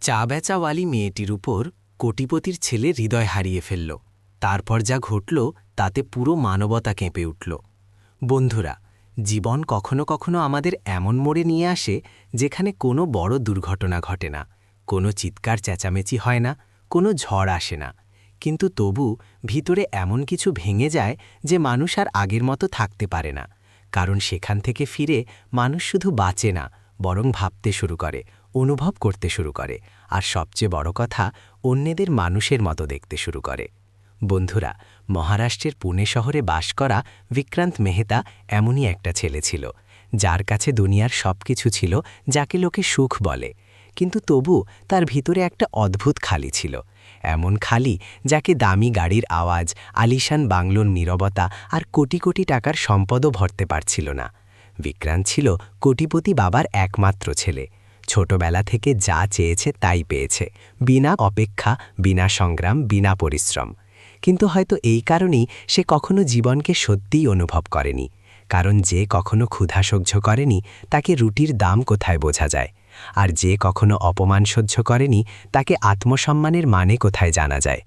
চা বেচাওয়ালি মেয়েটির উপর কোটিপতির ছেলে হৃদয় হারিয়ে ফেলল। তারপর যা ঘটল তাতে পুরো মানবতা কেঁপে উঠল। বন্ধুরা, জীবন কখনো কখনো আমাদের এমন মোড়ে নিয়ে আসে যেখানে কোনো বড় দুর্ঘটনা ঘটে না, কোনো চিৎকার চেঁচামেচি হয় না, কোনো ঝড় আসে না, কিন্তু তবু ভিতরে এমন কিছু ভেঙে যায় যে মানুষ আর আগের মতো থাকতে পারে না। কারণ সেখান থেকে ফিরে মানুষ শুধু বাঁচে না, বরং ভাবতে শুরু করে, অনুভব করতে শুরু করে, আর সবচেয়ে বড় কথা, অন্যদের মানুষের মতো দেখতে শুরু করে। বন্ধুরা, মহারাষ্ট্রের পুনে শহরে বাস করা বিক্রান্ত মেহতা এমনই একটা ছেলে ছিল, যার কাছে দুনিয়ার সবকিছু ছিল, যাকে লোকে সুখ বলে, কিন্তু তবু তার ভিতরে একটা অদ্ভুত খালি ছিল। এমন খালি যাকে দামি গাড়ির আওয়াজ, আলিশান বাংলোর নীরবতা আর কোটি কোটি টাকার সম্পদও ভরতে পারছিল না। বিক্রান্ত ছিল কোটিপতি বাবার একমাত্র ছেলে। ছোটবেলা থেকে যা চেয়েছে তাই পেয়েছে, বিনা অপেক্ষা, বিনা সংগ্রাম, বিনা পরিশ্রম। কিন্তু হয়তো এই কারণেই সে কখনো জীবনকে সত্যিই অনুভব করেনি, কারণ যে কখনো ক্ষুধা সহ্য করেনি তাকে রুটির দাম কোথায় বোঝা যায়, আর যে কখনো অপমান সহ্য করেনি তাকে আত্মসম্মানের মানে কোথায় জানা যায়।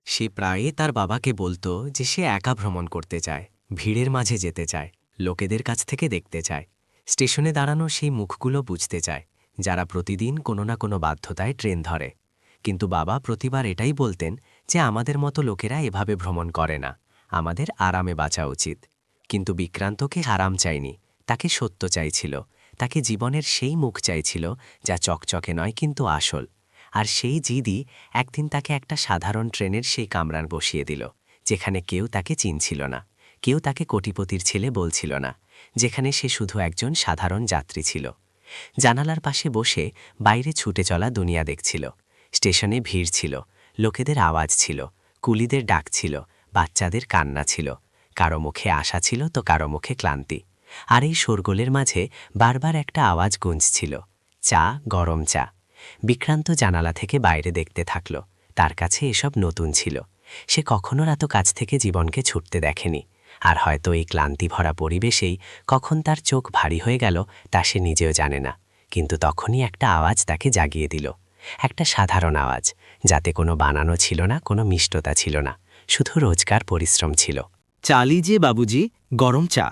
সে প্রায়ই তার বাবাকে বলতো যে সে একা ভ্রমণ করতে চায়, ভিড়ের মাঝে যেতে চায়, লোকেদের কাছ থেকে দেখতে চায়, স্টেশনে দাঁড়ানো সেই মুখগুলো বুঝতে চায় যারা প্রতিদিন কোনো না কোনো বাধ্যতায় ট্রেন ধরে। কিন্তু বাবা প্রতিবার এটাই বলতেন যে আমাদের মতো লোকেরা এভাবে ভ্রমণ করে না, আমাদের আরামে বাঁচা উচিত। কিন্তু বিক্রান্তকে আরাম চাইনি, তাকে সত্য চাইছিল, তাকে জীবনের সেই মুখ চাইছিল যা চকচকে নয় কিন্তু আসল। আর সেই জিদই একদিন তাকে একটা সাধারণ ট্রেনের সেই কামরান বসিয়ে দিল, যেখানে কেউ তাকে চিনছিল না, কেউ তাকে কোটিপতির ছেলে বলছিল না, যেখানে সে শুধু একজন সাধারণ যাত্রী ছিল। জানালার পাশে বসে বাইরে ছুটে চলা দুনিয়া দেখছিল। স্টেশনে ভিড় ছিল, লোকেদের আওয়াজ ছিল, কুলিদের ডাক ছিল, বাচ্চাদের কান্না ছিল, কারো মুখে আশা ছিল তো কারো মুখে ক্লান্তি। আর এই শোরগোলের মাঝে বারবার একটা আওয়াজ গুঞ্জছিল, চা, গরম চা। বিক্রান্ত জানালা থেকে বাইরে দেখতে থাকল। তার কাছে এসব নতুন ছিল, সে কখনো এত কাছ থেকে জীবনকে ছুটতে দেখেনি। আর হয়তো এই ক্লান্তি ভরা পরিবেশেই কখন তার চোখ ভারী হয়ে গেল তা সে নিজেও জানে না। কিন্তু তখনই একটা আওয়াজ তাকে জাগিয়ে দিল, একটা সাধারণ আওয়াজ, যাতে কোনো বানানো ছিল না, কোনো মিষ্টতা ছিল না, শুধু রোজকার পরিশ্রম ছিল। চা লিজিয়ে বাবুজি, গরম চা।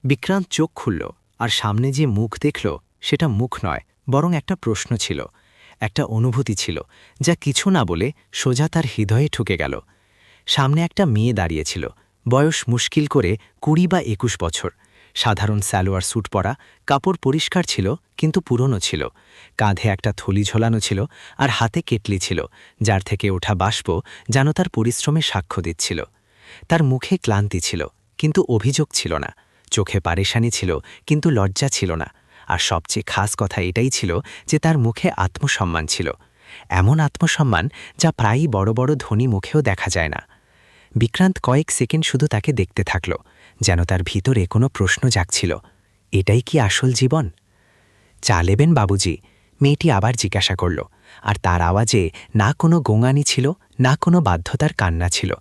বিক্রান্ত চোখ খুলল, আর সামনে যে মুখ দেখল সেটা মুখ নয়, বরং একটা প্রশ্ন ছিল, একটা অনুভূতি ছিল, যা কিছু না বলে সোজা তার হৃদয়ে ঠুকে গেল। সামনে একটা মেয়ে দাঁড়িয়েছিল, বয়স মুশকিল করে 20 বা 21 বছর, সাধারণ সালোয়ার স্যুট পরা, কাপড় পরিষ্কার ছিল কিন্তু পুরনো ছিল, কাঁধে একটা থলি ঝোলানো ছিল, আর হাতে কেটলি ছিল, যার থেকে ওঠা বাষ্প যেন তার পরিশ্রমে সাক্ষ্য দিচ্ছিল। তার মুখে ক্লান্তি ছিল কিন্তু অভিযোগ ছিল না, চোখে পারেশানি ছিল কিন্তু লজ্জা ছিল না, আর সবচেয়ে খাস কথা এটাই ছিল যে তার মুখে আত্মসম্মান ছিল, এমন আত্মসম্মান যা প্রায়ই বড় বড় ধনী মুখেও দেখা যায় না। বিক্রান্ত কয়েক সেকেন্ড শুধু তাকে দেখতে থাকল, যেন তার ভিতরে কোনো প্রশ্ন জাগছিল, এটাই কি আসল জীবন? চা নেবেন বাবুজি? মেয়েটি আবার জিজ্ঞাসা করল, আর তার আওয়াজে না কোনো গোঙানি ছিল, না কোনো বাধ্যতার কান্না ছিল,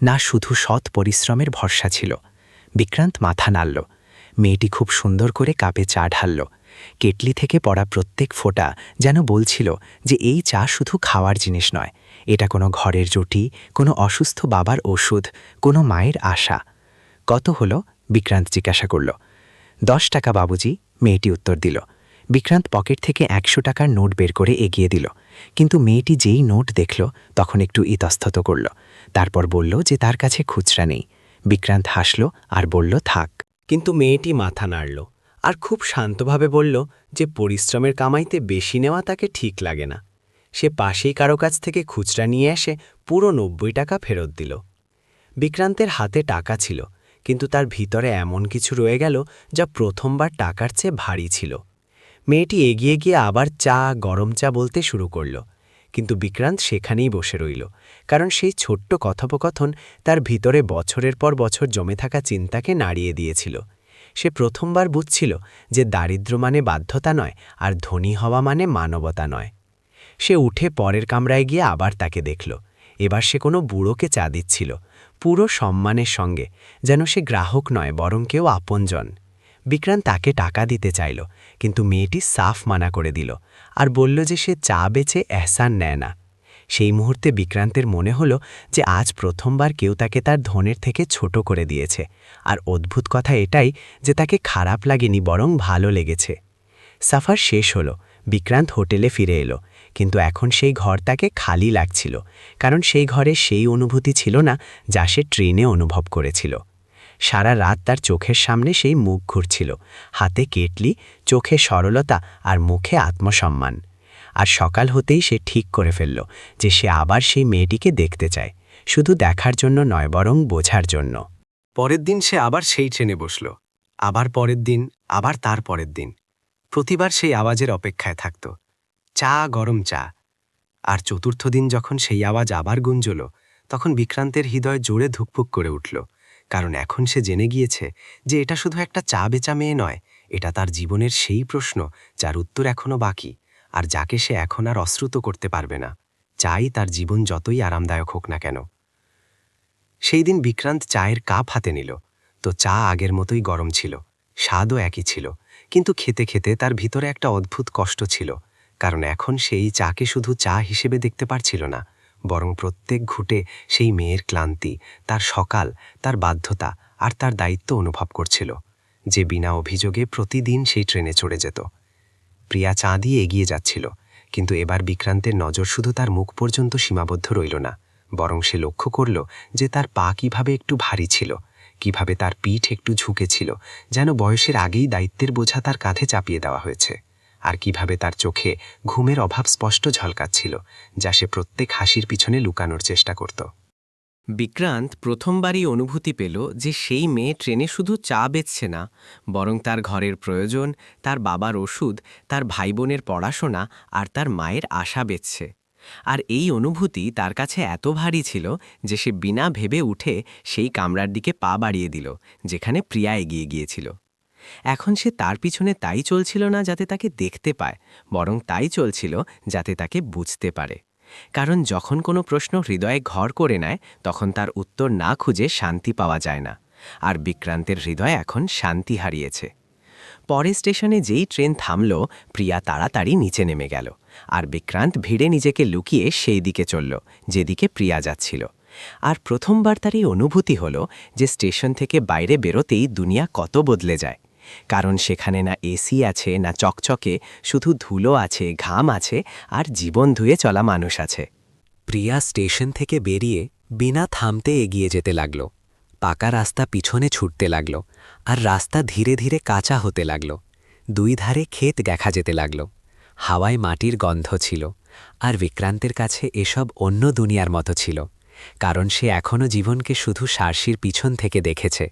না শুধু সৎ পরিশ্রমের ভরসা ছিল। বিক্রান্ত মাথা নাড়ল। মেয়েটি খুব সুন্দর করে কাপে চা ঢালল। কেটলি থেকে পড়া প্রত্যেক ফোঁটা যেন বলছিল যে এই চা শুধু খাওয়ার জিনিস নয়, এটা কোনো ঘরের রুটি, কোনো অসুস্থ বাবার ওষুধ, কোনো মায়ের আশা। কত হলো? বিক্রান্ত জিজ্ঞাসা করল। 10 টাকা বাবুজি, মেয়েটি উত্তর দিল। বিক্রান্ত পকেট থেকে 100 টাকার নোট বের করে এগিয়ে দিল, কিন্তু মেয়েটি যেই নোট দেখল তখন একটু ইতস্তত করল, তারপর বলল যে তার কাছে খুচরা নেই। বিক্রান্ত হাসল আর বলল থাক। কিন্তু মেয়েটি মাথা নাড়ল আর খুব শান্তভাবে বলল যে পরিশ্রমের কামাইতে বেশি নেওয়া তাকে ঠিক লাগে না। সে পাশেই কারো কাছ থেকে খুচরা নিয়ে এসে পুরো 90 টাকা ফেরত দিল। বিক্রান্তের হাতে টাকা ছিল, কিন্তু তার ভিতরে এমন কিছু রয়ে গেল যা প্রথমবার টাকার চেয়ে ভারী ছিল। মেয়েটি এগিয়ে গিয়ে আবার চা, গরম চা বলতে শুরু করল, কিন্তু বিক্রান্ত সেখানেই বসে রইল, কারণ সেই ছোট্ট কথোপকথন তার ভিতরে বছরের পর বছর জমে থাকা চিন্তাকে নাড়িয়ে দিয়েছিল। সে প্রথমবার বুঝছিল যে দারিদ্র্য মানে বাধ্যতা নয়, আর ধনী হওয়া মানে মানবতা নয়। সে উঠে পরের কামরায় গিয়ে আবার তাকে দেখল। এবার সে কোনো বুড়োকে চা দিচ্ছিল, পুরো সম্মানের সঙ্গে, যেন সে গ্রাহক নয় বরং কেউ আপনজন। বিক্রান্ত তাকে টাকা দিতে চাইল, কিন্তু মেয়েটি সাফ মানা করে দিল, আর বলল যে সে চা বেচে এহসান নেয় না। সেই মুহূর্তে বিক্রান্তের মনে হলো যে আজ প্রথমবার কেউ তাকে তার ধনের থেকে ছোট করে দিয়েছে, আর অদ্ভুত কথা এটাই যে তাকে খারাপ লাগেনি, বরং ভালো লেগেছে। সফর শেষ হলো, বিক্রান্ত হোটেলে ফিরে এলো, কিন্তু এখন সেই ঘর তাকে খালি লাগছিল, কারণ সেই ঘরে সেই অনুভূতি ছিল না যা সে ট্রেনে অনুভব করেছিল। সারা রাত তার চোখের সামনে সেই মুখ ঘুরছিল, হাতে কেটলি, চোখে সরলতা আর মুখে আত্মসম্মান। আর সকাল হতেই সে ঠিক করে ফেলল যে সে আবার সেই মেয়েটিকে দেখতে চায়, শুধু দেখার জন্য নয়, বরং বোঝার জন্য। পরের দিন সে আবার সেই ট্রেনে বসল, আবার পরের দিন, আবার তার পরের দিন। প্রতিবার সেই আওয়াজের অপেক্ষায় থাকত, চা, গরম চা। আর চতুর্থ দিন যখন সেই আওয়াজ আবার গুঞ্জল, তখন বিক্রান্তের হৃদয় জোরে ধুকপুক করে উঠল, কারণ এখন সে জেনে গিয়েছে যে এটা শুধু একটা চা বেচা মেয়ে নয়, এটা তার জীবনের সেই প্রশ্ন যার উত্তর এখনও বাকি, আর যাকে সে এখন আর অশ্রুত করতে পারবে না, চাই তার জীবন যতই আরামদায়ক হোক না কেন। সেই দিন বিক্রান্ত চায়ের কাপ হাতে নিল, তো চা আগের মতোই গরম ছিল, স্বাদও একই ছিল, কিন্তু খেতে খেতে তার ভিতরে একটা অদ্ভুত কষ্ট ছিল, কারণ এখন সেই চাকে শুধু চা হিসেবে দেখতে পারছিল না, বরং প্রত্যেক ঘুঁটে সেই মেয়ের ক্লান্তি, তার সকাল, তার বাধ্যতা আর তার দায়িত্ব অনুভব করছিল, যে বিনা অভিযোগে প্রতিদিন সেই ট্রেনে চড়ে যেত। প্রিয়া চা দিয়ে এগিয়ে যাচ্ছিল, কিন্তু এবার বিক্রান্তের নজর শুধু তার মুখ পর্যন্ত সীমাবদ্ধ রইল না, বরং সে লক্ষ্য করল যে তার পা কিভাবে একটু ভারী ছিল, কিভাবে তার পিঠ একটু ঝুঁকেছিল, যেন বয়সের আগেই দায়িত্বের বোঝা তার কাঁধে চাপিয়ে দেওয়া হয়েছে, আর কিভাবে তার চোখে ঘুমের অভাব স্পষ্ট ঝলকাচ্ছিল, যা সে প্রত্যেক হাসির পিছনে লুকানোর চেষ্টা করত। বিক্রান্ত প্রথমবারই অনুভূতি পেল যে সেই মেয়ে ট্রেনে শুধু চা বেচছে না, বরং তার ঘরের প্রয়োজন, তার বাবার ওষুধ, তার ভাই বোনের পড়াশোনা আর তার মায়ের আশা বেচছে। আর এই অনুভূতি তার কাছে এত ভারী ছিল যে সে বিনা ভেবে উঠে সেই কামরার দিকে পা বাড়িয়ে দিল, যেখানে প্রিয়া এগিয়ে গিয়েছিল। এখন সে তার পিছনে তাই চলছিল না যাতে তাকে দেখতে পায়, বরং তাই চলছিল যাতে তাকে বুঝতে পারে। কারণ যখন কোনো প্রশ্ন হৃদয়ে ঘর করে নেয়, তখন তার উত্তর না খুঁজে শান্তি পাওয়া যায় না, আর বিক্রান্তের হৃদয় এখন শান্তি হারিয়েছে। পরে স্টেশনে যেই ট্রেন থামল, প্রিয়া তাড়াতাড়ি নিচে নেমে গেল, আর বিক্রান্ত ভিড়ে নিজেকে লুকিয়ে সেই দিকে চলল যেদিকে প্রিয়া যাচ্ছিল। আর প্রথমবার তার এই অনুভূতি হলো যে স্টেশন থেকে বাইরে বেরোতেই দুনিয়া কত বদলে যায়, কারণ সেখানে না এসি আছে, না চকচকে, শুধু ধুলো আছে, ঘাম আছে, আর জীবন ধুয়ে চলা মানুষ আছে। প্রিয়া স্টেশন থেকে বেরিয়ে বিনা থামতে এগিয়ে যেতে লাগল। পাকা রাস্তা পিছনে ছুটতে লাগল, আর রাস্তা ধীরে ধীরে কাঁচা হতে লাগল। দুই ধারে ক্ষেত দেখা যেতে লাগল, হাওয়ায় মাটির গন্ধ ছিল, আর বিক্রান্তের কাছে এসব অন্য দুনিয়ার মতো ছিল, কারণ সে এখনও জীবনকে শুধু সার্সির পিছন থেকে দেখেছে।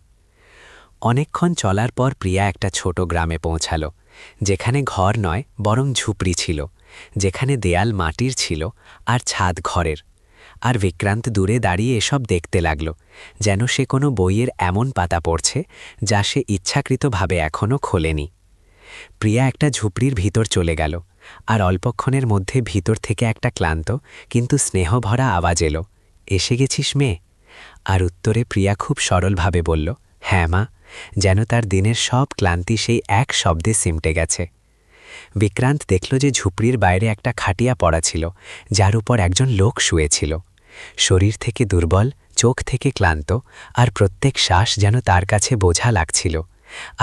অনেকক্ষণ চলার পর প্রিয়া একটা ছোট গ্রামে পৌঁছাল, যেখানে ঘর নয় বরং ঝুপড়ি ছিল, যেখানে দেয়াল মাটির ছিল আর ছাদ ঘরের। আর বিক্রান্ত দূরে দাঁড়িয়ে এসব দেখতে লাগল, যেন সে কোনো বইয়ের এমন পাতা পড়ছে যা সে ইচ্ছাকৃতভাবে এখনও খোলেনি। প্রিয়া একটা ঝুপড়ির ভিতর চলে গেল, আর অল্পক্ষণের মধ্যে ভিতর থেকে একটা ক্লান্ত কিন্তু স্নেহভরা আওয়াজ এলো, এসে গেছিস মেয়ে? আর উত্তরে প্রিয়া খুব সরলভাবে বলল, হ্যাঁ মা, যেন তার দিনের সব ক্লান্তি সেই এক শব্দে সিমটে গেছে। বিক্রান্ত দেখল যে ঝুপড়ির বাইরে একটা খাটিয়া পড়া ছিল, যার উপর একজন লোক শুয়েছিল। শরীর থেকে দুর্বল, চোখ থেকে ক্লান্ত, আর প্রত্যেক শ্বাস যেন তার কাছে বোঝা লাগছিল।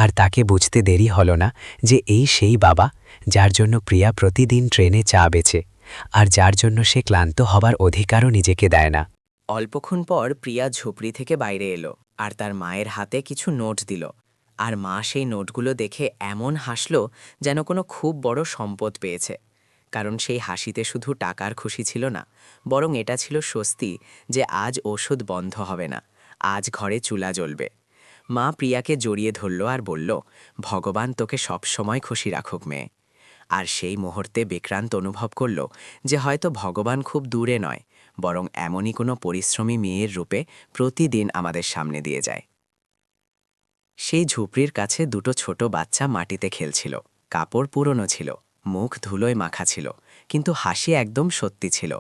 আর তাকে বুঝতে দেরি হল না যে এই সেই বাবা, যার জন্য প্রিয়া প্রতিদিন ট্রেনে চা বেচে, আর যার জন্য সে ক্লান্ত হবার অধিকারও নিজেকে দেয় না। অল্পক্ষণ পর প্রিয়া ঝুপড়ি থেকে বাইরে এলো, আর তার মায়ের হাতে কিছু নোট দিল। আর মা সেই নোটগুলো দেখে এমন হাসল যেন কোনো খুব বড় সম্পদ পেয়েছে, কারণ সেই হাসিতে শুধু টাকার খুশি ছিল না, বরং এটা ছিল স্বস্তি যে আজ ওষুধ বন্ধ হবে না, আজ ঘরে চুলা জ্বলবে। মা প্রিয়াকে জড়িয়ে ধরল আর বলল, ভগবান তোকে সব সময় খুশি রাখুক মেয়ে। আর সেই মুহূর্তে বিক্রান্ত অনুভব করল যে হয়তো ভগবান খুব দূরে নয়, বরং এমনই কোনো পরিশ্রমী মেয়ের রূপে প্রতিদিন আমাদের সামনে দিয়ে যায়। সেই ঝুপড়ির কাছে দুটো ছোট বাচ্চা মাটিতে খেলছিল, কাপড় পুরনো ছিল, মুখ ধুলোয় মাখা ছিল, কিন্তু হাসি একদম সত্যি ছিল।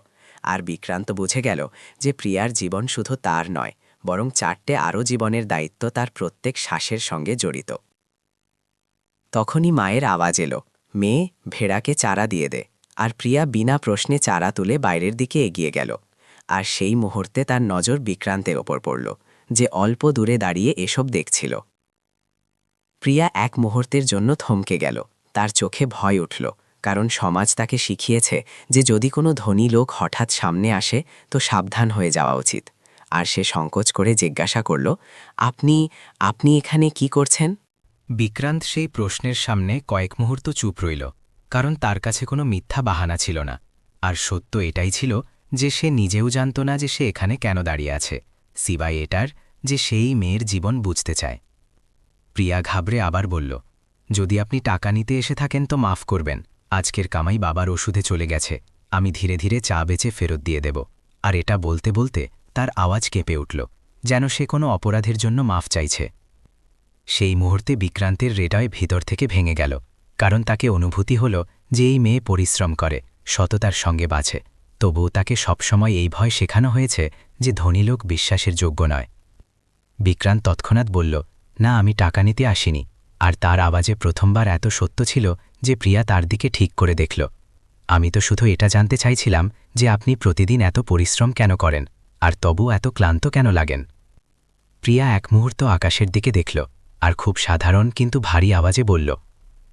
আর বিক্রান্ত বুঝে গেল যে প্রিয়ার জীবন শুধু তার নয়, বরং চারটে আরও জীবনের দায়িত্ব তার প্রত্যেক শ্বাসের সঙ্গে জড়িত। তখনই মায়ের আওয়াজ এলো, মেয়ে, ভেড়াকে চারা দিয়ে দে। আর প্রিয়া বিনা প্রশ্নে চারা তুলে বাইরের দিকে এগিয়ে গেল। আর সেই মুহূর্তে তার নজর বিক্রান্তের ওপর পড়ল, যে অল্প দূরে দাঁড়িয়ে এসব দেখছিল। প্রিয়া এক মুহূর্তের জন্য থমকে গেল। তার চোখে ভয় উঠল, কারণ সমাজ তাকে শিখিয়েছে যে যদি কোনো ধনী লোক হঠাৎ সামনে আসে তো সাবধান হয়ে যাওয়া উচিত। আর সে সংকোচ করে জিজ্ঞাসা করল, আপনি আপনি এখানে কি করছেন? বিক্রান্ত সেই প্রশ্নের সামনে কয়েক মুহূর্ত চুপ রইল, কারণ তার কাছে কোনো মিথ্যা বাহানা ছিল না। আর সত্য এটাই ছিল যে সে নিজেও জানত না যে সে এখানে কেন দাঁড়িয়ে আছে, সিবাই এটার যে সেই মেয়ের জীবন বুঝতে চায়। প্রিয়া ঘাবড়ে আবার বলল, যদি আপনি টাকা নিতে এসে থাকেন তো মাফ করবেন, আজকের কামাই বাবার ওষুধে চলে গেছে, আমি ধীরে ধীরে চা বেচে ফেরত দিয়ে দেব। আর এটা বলতে বলতে তার আওয়াজ কেঁপে উঠল, যেন সে কোনো অপরাধের জন্য মাফ চাইছে। সেই মুহূর্তে বিক্রান্তের হৃদয় ভিতর থেকে ভেঙে গেল, কারণ তাকে অনুভূতি হল যে এই মেয়ে পরিশ্রম করে, সততার সঙ্গে বাঁচে, তবুও তাকে সবসময় এই ভয় শেখানো হয়েছে যে ধনী লোক বিশ্বাসের যোগ্য নয়। বিক্রান্ত তৎক্ষণাৎ বলল, না, আমি টাকা নিতে আসিনি। আর তার আওয়াজে প্রথমবার এত সত্য ছিল যে প্রিয়া তার দিকে ঠিক করে দেখল। আমি তো শুধু এটা জানতে চাইছিলাম যে আপনি প্রতিদিন এত পরিশ্রম কেন করেন, আর তবু এত ক্লান্ত কেন লাগেন। প্রিয়া এক মুহূর্ত আকাশের দিকে দেখল, আর খুব সাধারণ কিন্তু ভারী আওয়াজে বলল,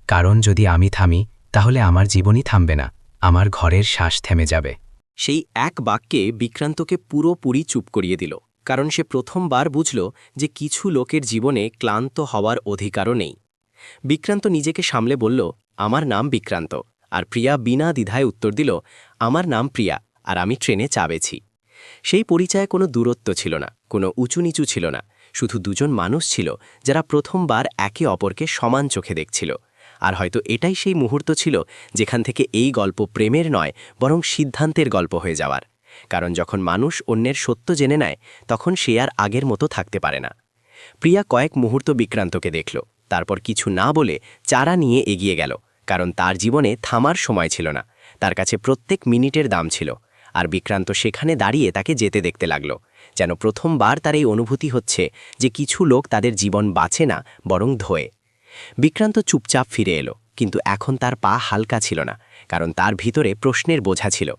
কারণ যদি আমি থামি তাহলে আমার জীবনই থামবে না, আমার ঘরের শ্বাস থেমে যাবে। সেই এক বাক্যে বিক্রান্তকে পুরোপুরি চুপ করিয়ে দিল, কারণ সে প্রথমবার বুঝল যে কিছু লোকের জীবনে ক্লান্ত হওয়ার অধিকারও নেই। বিক্রান্ত নিজেকে সামলে বলল, আমার নাম বিক্রান্ত। আর প্রিয়া বিনা দ্বিধায় উত্তর দিল, আমার নাম প্রিয়া, আর আমি ট্রেনে চা বেছি। সেই পরিচয়ে কোনো দূরত্ব ছিল না, কোনো উঁচু নিচু ছিল না, শুধু দুজন মানুষ ছিল যারা প্রথমবার একে অপরকে সমান চোখে দেখছিল। আর হয়তো এটাই সেই মুহূর্ত ছিল যেখান থেকে এই গল্প প্রেমের নয় বরং সিদ্ধান্তের গল্প হয়ে যাওয়ার। কারণ যখন মানুষ অন্যের সত্য জেনে নেয় তখন সে আর আগের মতো থাকতে পারে না। প্রিয়া কয়েক মুহূর্ত বিক্রান্তকে দেখল, তারপর কিছু না বলে চারা নিয়ে এগিয়ে গেল, কারণ তার জীবনে থামার সময় ছিল না, তার কাছে প্রত্যেক মিনিটের দাম ছিল। আর বিক্রান্ত সেখানে দাঁড়িয়ে তাকে যেতে দেখতে লাগল, যেন প্রথমবার তার এই অনুভূতি হচ্ছে যে কিছু লোক তাদের জীবন বাঁচে না বরং ধোয়ে। বিক্রান্ত চুপচাপ ফিরে এলো, কিন্তু এখন তার পা হালকা ছিল না, কারণ তার ভিতরে প্রশ্নের বোঝা ছিল।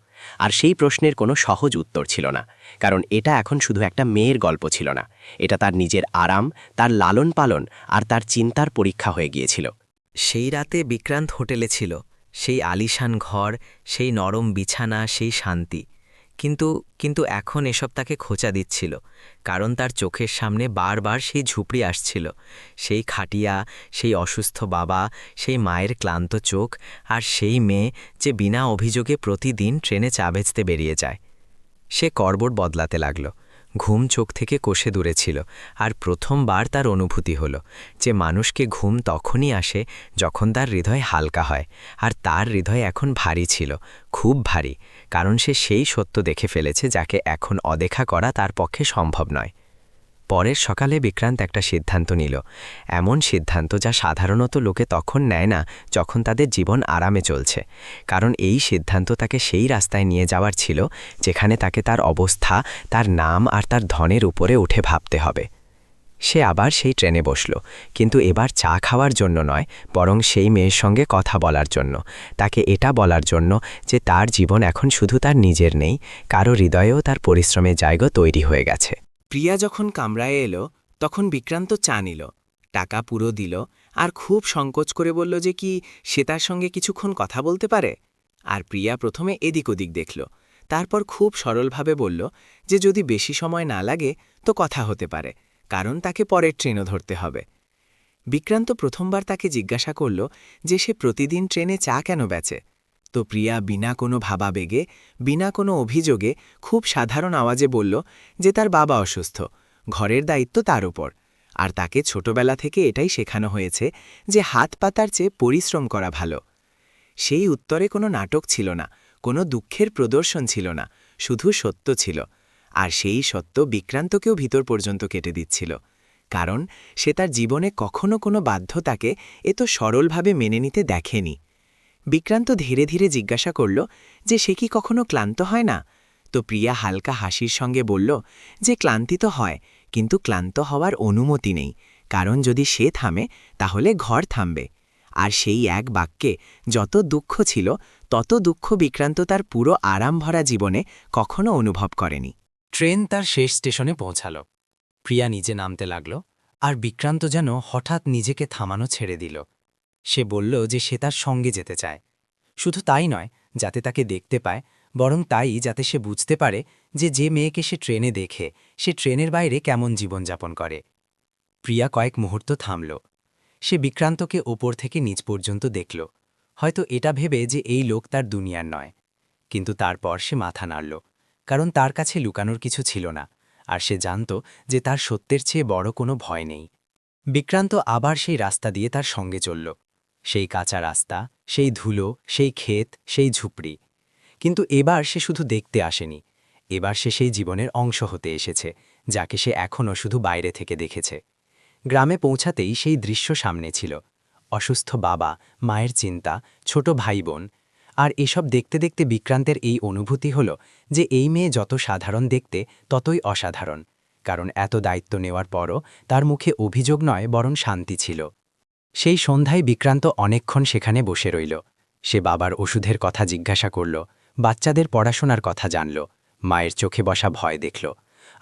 আর সেই প্রশ্নের কোনো সহজ উত্তর ছিল না, কারণ এটা এখন শুধু একটা মেয়ের গল্প ছিল না, এটা তার নিজের আরাম, তার লালন পালন আর তার চিন্তার পরীক্ষা হয়ে গিয়েছিল। সেই রাতে বিক্রান্ত হোটেলে ছিল, সেই আলিশান ঘর, সেই নরম বিছানা, সেই শান্তি। কিন্তু এখন এসব তাকে খোঁচা দিচ্ছিল, কারণ তার চোখের সামনে বারবার সেই ঝুপড়ি আসছিল, সেই খাটিয়া, সেই অসুস্থ বাবা, সেই মায়ের ক্লান্ত চোখ, আর সেই মেয়ে যে বিনা অভিযোগে প্রতিদিন ট্রেনে চা বেচতে বেরিয়ে যায়। সে করবোর্ড বদলাতে লাগল, ঘুম চোখ থেকে কোষে দূরে ছিল। আর প্রথমবার তার অনুভূতি হল যে মানুষকে ঘুম তখনই আসে যখন তার হৃদয় হালকা হয়। আর তার হৃদয় এখন ভারী ছিল, খুব ভারী, কারণ সে সেই সত্য দেখে ফেলেছে যাকে এখন অদেখা করা তার পক্ষে সম্ভব নয়। পরের সকালে বিক্রান্ত একটা সিদ্ধান্ত নিল, এমন সিদ্ধান্ত যা সাধারণত লোকে তখন নেয় না যখন তাদের জীবন আরামে চলছে, কারণ এই সিদ্ধান্ত তাকে সেই রাস্তায় নিয়ে যাওয়ার ছিল যেখানে তাকে তার অবস্থা, তার নাম আর তার ধনের উপরে উঠে ভাবতে হবে। সে আবার সেই ট্রেনে বসল, কিন্তু এবার চা খাওয়ার জন্য নয়, বরং সেই মেয়ের সঙ্গে কথা বলার জন্য, তাকে এটা বলার জন্য যে তার জীবন এখন শুধু তার নিজের নেই, কারো হৃদয়েও তার পরিশ্রমের জায়গা তৈরি হয়ে গেছে। প্রিয়া যখন কামরায় এলো তখন বিক্রান্ত চা নিল, টাকা পুরো দিল, আর খুব সংকোচ করে বলল যে কি সে তার সঙ্গে কিছুক্ষণ কথা বলতে পারে। আর প্রিয়া প্রথমে এদিক ওদিক দেখল, তারপর খুব সরলভাবে বলল যে যদি বেশি সময় না লাগে তো কথা হতে পারে, কারণ তাকে পরের ট্রেনও ধরতে হবে। বিক্রান্ত প্রথমবার তাকে জিজ্ঞাসা করল যে সে প্রতিদিন ট্রেনে চা কেন বেচে। তো প্রিয়া বিনা কোনো ভাবাবেগে, বিনা কোনো অভিযোগে খুব সাধারণ আওয়াজে বলল যে তার বাবা অসুস্থ, ঘরের দায়িত্ব তার উপর, আর তাকে ছোটবেলা থেকে এটাই শেখানো হয়েছে যে হাত পাতার চেয়ে পরিশ্রম করা ভালো। সেই উত্তরে কোনো নাটক ছিল না, কোনো দুঃখের প্রদর্শন ছিল না, শুধু সত্য ছিল। আর সেই সত্য বিক্রান্তকেও ভিতর পর্যন্ত কেটে দিচ্ছিল, কারণ সে তার জীবনে কখনো কোনো বাধ্যতাকে এত সরলভাবে মেনে নিতে দেখেনি। বিক্রান্ত ধীরে ধীরে জিজ্ঞাসা করল যে সে কি কখনো ক্লান্ত হয় না। তো প্রিয়া হালকা হাসির সঙ্গে বলল যে ক্লান্তি তো হয়, কিন্তু ক্লান্ত হওয়ার অনুমতি নেই, কারণ যদি সে থামে তাহলে ঘর থামবে। আর সেই এক বাক্যে যত দুঃখ ছিল তত দুঃখ বিক্রান্ত তার পুরো আরাম ভরা জীবনে কখনো অনুভব করেনি। ট্রেন তার শেষ স্টেশনে পৌঁছাল। প্রিয়া নিচে নামতে লাগল, আর বিক্রান্ত যেন হঠাৎ নিজেকে থামানো ছেড়ে দিল। সে বলল যে সে তার সঙ্গে যেতে চায়, শুধু তাই নয় যাতে তাকে দেখতে পায়, বরং তাই যাতে সে বুঝতে পারে যে মেয়েকে সে ট্রেনে দেখে সে ট্রেনের বাইরে কেমন জীবনযাপন করে। প্রিয়া কয়েক মুহূর্ত থামল। সে বিক্রান্তকে ওপর থেকে নিচ পর্যন্ত দেখল, হয়তো এটা ভেবে যে এই লোক তার দুনিয়ার নয়। কিন্তু তারপর সে মাথা নাড়ল, কারণ তার কাছে লুকানোর কিছু ছিল না, আর সে জানত যে তার সত্যের চেয়ে বড় কোনো ভয় নেই। বিক্রান্ত আবার সেই রাস্তা দিয়ে তার সঙ্গে চলল, সেই কাঁচা রাস্তা, সেই ধুলো, সেই ক্ষেত, সেই ঝুপড়ি। কিন্তু এবার সে শুধু দেখতে আসেনি, এবার সে সেই জীবনের অংশ হতে এসেছে, যাকে সে এখনও শুধু বাইরে থেকে দেখেছে। গ্রামে পৌঁছাতেই সেই দৃশ্য সামনে ছিল, অসুস্থ বাবা, মায়ের চিন্তা, ছোট ভাই বোন। আর এসব দেখতে দেখতে বিক্রান্তের এই অনুভূতি হল যে এই মেয়ে যত সাধারণ দেখতে ততই অসাধারণ, কারণ এত দায়িত্ব নেওয়ার পরও তার মুখে অভিযোগ নয় বরং শান্তি ছিল। সেই সন্ধ্যায় বিক্রান্ত অনেকক্ষণ সেখানে বসে রইল। সে বাবার ওষুধের কথা জিজ্ঞাসা করল, বাচ্চাদের পড়াশোনার কথা জানল, মায়ের চোখে বসা ভয় দেখল।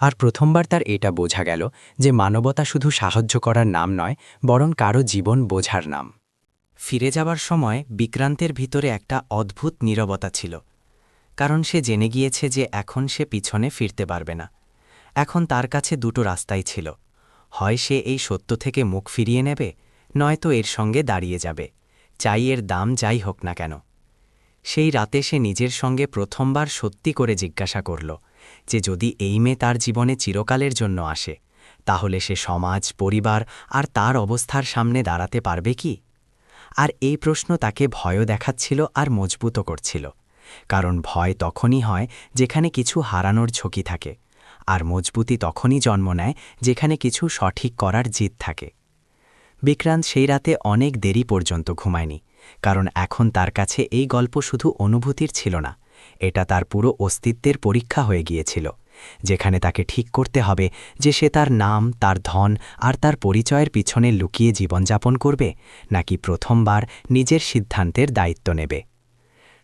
আর প্রথমবার তার এটা বোঝা গেল যে মানবতা শুধু সাহায্য করার নাম নয়, বরং কারো জীবন বোঝার নাম। ফিরে যাবার সময় বিক্রান্তের ভিতরে একটা অদ্ভুত নীরবতা ছিল, কারণ সে জেনে গিয়েছে যে এখন সে পিছনে ফিরতে পারবে না। এখন তার কাছে দুটো রাস্তাই ছিল, হয় সে এই সত্য থেকে মুখ ফিরিয়ে নেবে, নয়তো এর সঙ্গে দাঁড়িয়ে যাবে, চাই এর দাম যাই হোক না কেন। সেই রাতে সে নিজের সঙ্গে প্রথমবার সত্যি করে জিজ্ঞাসা করল যে যদি এই মেয়ে তার জীবনে চিরকালের জন্য আসে, তাহলে সে সমাজ, পরিবার আর তার অবস্থার সামনে দাঁড়াতে পারবে কি? আর এই প্রশ্ন তাকে ভয়ও দেখাচ্ছিল আর মজবুতও করছিল, কারণ ভয় তখনই হয় যেখানে কিছু হারানোর ঝুঁকি থাকে, আর মজবুতি তখনই জন্ম নেয় যেখানে কিছু সঠিক করার জিদ থাকে। বিক্রান্ত সেই রাতে অনেক দেরি পর্যন্ত ঘুমায়নি, কারণ এখন তার কাছে এই গল্প শুধু অনুভূতির ছিল না, এটা তার পুরো অস্তিত্বের পরীক্ষা হয়ে গিয়েছিল, যেখানে তাকে ঠিক করতে হবে যে সে তার নাম, তার ধন আর তার পরিচয়ের পিছনে লুকিয়ে জীবনযাপন করবে, নাকি প্রথমবার নিজের সিদ্ধান্তের দায়িত্ব নেবে।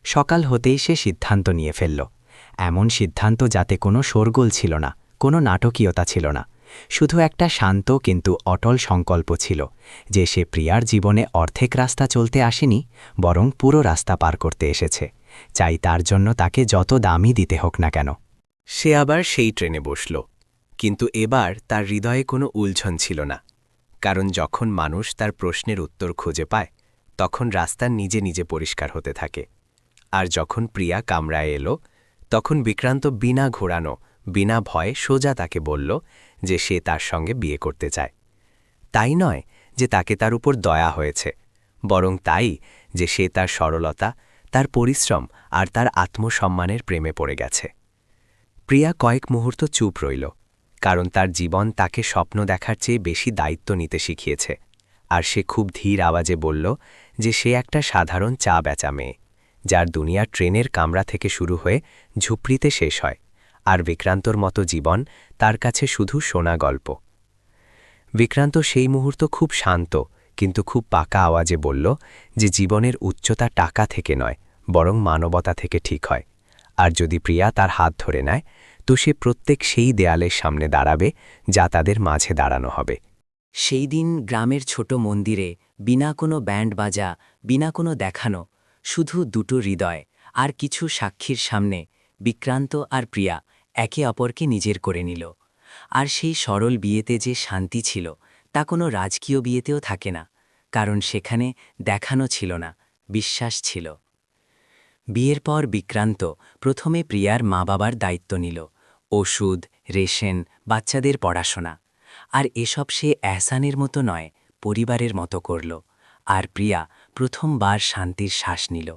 সকাল হতেই সে সিদ্ধান্ত নিয়ে ফেলল, এমন সিদ্ধান্ত যাতে কোনো শোরগোল ছিল না, কোনো নাটকীয়তা ছিল না, শুধু একটা শান্ত কিন্তু অটল সংকল্প ছিল যে সে প্রিয়ার জীবনে অর্ধেক রাস্তা চলতে আসেনি, বরং পুরো রাস্তা পার করতে এসেছে, চাই তার জন্য তাকে যত দামই দিতে হোক না কেন। সে আবার সেই ট্রেনে বসল, কিন্তু এবার তার হৃদয়ে কোনো উলঝন ছিল না, কারণ যখন মানুষ তার প্রশ্নের উত্তর খুঁজে পায় তখন রাস্তা নিজে নিজে পরিষ্কার হতে থাকে। আর যখন প্রিয়া কামরায় এলো, তখন বিক্রান্ত বিনা ঘোরানো, বিনা ভয়ে সোজা তাকে বলল যে সে তার সঙ্গে বিয়ে করতে চায়। তাই নয় যে তাকে তার উপর দয়া হয়েছে, বরং তাই যে সে তার সরলতা, তার পরিশ্রম আর তার আত্মসম্মানের প্রেমে পড়ে গেছে। প্রিয়া কয়েক মুহূর্ত চুপ রইল, কারণ তার জীবন তাকে স্বপ্ন দেখার চেয়ে বেশি দায়িত্ব নিতে শিখিয়েছে। আর সে খুব ধীর আওয়াজে বলল যে সে একটা সাধারণ চা বেচা মেয়ে, যার দুনিয়া ট্রেনের কামরা থেকে শুরু হয়ে ঝুপড়িতে শেষ হয়, আর বিক্রান্তর মতো জীবন তার কাছে শুধু শোনা গল্প। বিক্রান্ত সেই মুহূর্ত খুব শান্ত কিন্তু খুব পাকা আওয়াজে বলল যে জীবনের উচ্চতা টাকা থেকে নয়, বরং মানবতা থেকে ঠিক হয়। আর যদি প্রিয়া তার হাত ধরে নেয়, তো সে প্রত্যেক সেই দেয়ালের সামনে দাঁড়াবে যা তাদের মাঝে দাঁড়ানো হবে। সেই দিন গ্রামের ছোট মন্দিরে বিনা কোনো ব্যান্ড বাজা, বিনা কোনো দেখানো, শুধু দুটো হৃদয় আর কিছু সাক্ষীর সামনে বিক্রান্ত আর প্রিয়া একে অপরকে নিজের করে নিল। আর সেই সরল বিয়েতে যে শান্তি ছিল তা কোনো রাজকীয় বিয়েতেও থাকে না, কারণ সেখানে দেখানো ছিল না, বিশ্বাস ছিল। বিয়ের পর বিক্রান্ত প্রথমে প্রিয়ার মা বাবার দায়িত্ব নিল, ওষুধ, রেশন, বাচ্চাদের পড়াশোনা। আর এসব সে এহসানের মতো নয়, পরিবারের মতো করল। আর প্রিয়া প্রথমবার শান্তির শ্বাস নিল,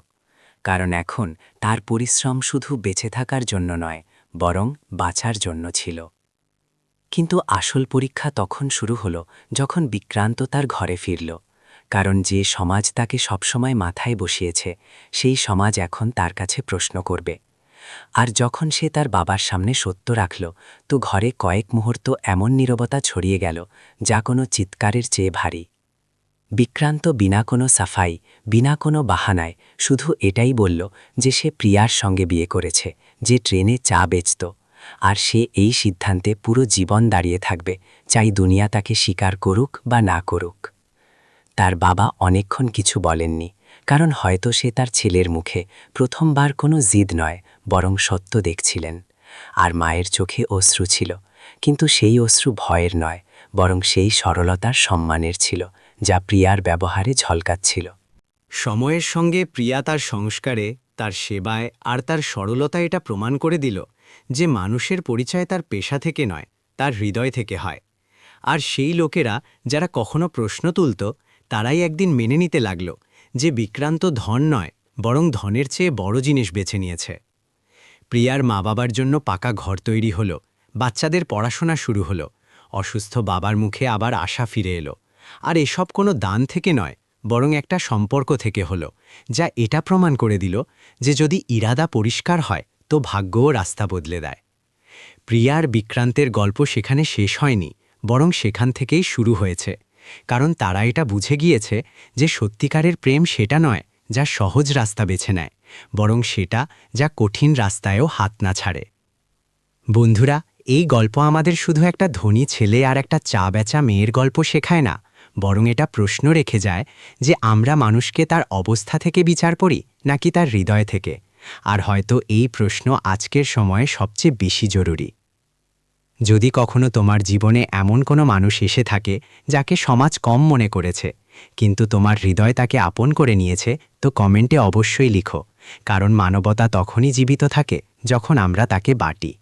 কারণ এখন তার পরিশ্রম শুধু বেঁচে থাকার জন্য নয়, বরং বাঁচার জন্য ছিল। কিন্তু আসল পরীক্ষা তখন শুরু হলো যখন বিক্রান্ত তার ঘরে ফিরল, কারণ যে সমাজ তাকে সবসময় মাথায় বসিয়েছে সেই সমাজ এখন তার কাছে প্রশ্ন করবে। আর যখন সে তার বাবার সামনে সত্য রাখল, তো ঘরে কয়েক মুহূর্ত এমন নীরবতা ছড়িয়ে গেল যা কোনো চিৎকারের চেয়ে ভারী। বিক্রান্ত বিনা কোনো সাফাই, বিনা কোনো বাহানায় শুধু এটাই বলল যে সে প্রিয়ার সঙ্গে বিয়ে করেছে, যে ট্রেনে চা বেচত, আর সে এই সিদ্ধান্তে পুরো জীবন দাঁড়িয়ে থাকবে, চাই দুনিয়া তাকে স্বীকার করুক বা না করুক। তার বাবা অনেকক্ষণ কিছু বলেননি, কারণ হয়তো সে তার ছেলের মুখে প্রথমবার কোনো জিদ নয় বরং সত্য দেখছিলেন। আর মায়ের চোখে অশ্রু ছিল, কিন্তু সেই অশ্রু ভয়ের নয়, বরং সেই সরলতার সম্মানের ছিল, যা প্রিয়ার ব্যবহারে ঝলকাচ্ছিল। সময়ের সঙ্গে প্রিয়া তার সংস্কারে, তার সেবায় আর তার সরলতা এটা প্রমাণ করে দিল যে মানুষের পরিচয় তার পেশা থেকে নয়, তার হৃদয় থেকে হয়। আর সেই লোকেরা যারা কখনো প্রশ্ন তুলত, তারাই একদিন মেনে নিতে লাগল যে বিক্রান্ত ধন নয়, বরং ধনের চেয়ে বড় জিনিস বেছে নিয়েছে। প্রিয়ার মা বাবার জন্য পাকা ঘর তৈরি হলো, বাচ্চাদের পড়াশোনা শুরু হলো, অসুস্থ বাবার মুখে আবার আশা ফিরে এলো। আর এসব কোনো দান থেকে নয়, বরং একটা সম্পর্ক থেকে হলো, যা এটা প্রমাণ করে দিল যে যদি ইরাদা পরিষ্কার হয় তো ভাগ্যও রাস্তা বদলে দেয়। প্রিয়ার বিক্রান্তের গল্প সেখানে শেষ হয়নি, বরং সেখান থেকেই শুরু হয়েছে। কারণ তারা এটা বুঝে গিয়েছে যে সত্যিকারের প্রেম সেটা নয় যা সহজ রাস্তা বেছে নেয়, বরং সেটা যা কঠিন রাস্তায়ও হাত না ছাড়ে। বন্ধুরা, এই গল্প আমাদের শুধু একটা ধনী ছেলে আর একটা চা বেচা মেয়ের গল্প শেখায় না, বরং এটা প্রশ্ন রেখে যায় যে আমরা মানুষকে তার অবস্থা থেকে বিচার করি নাকি তার হৃদয় থেকে। আর হয়তো এই প্রশ্ন আজকের সময়ে সবচেয়ে বেশি জরুরি। যদি কখনো তোমার জীবনে এমন কোনো মানুষ এসে থাকে যাকে সমাজ কম মনে করেছে, কিন্তু তোমার হৃদয় তাকে আপন করে নিয়েছে, তো কমেন্টে অবশ্যই লিখো, কারণ মানবতা তখনই জীবিত থাকে যখন আমরা তাকে বাটি।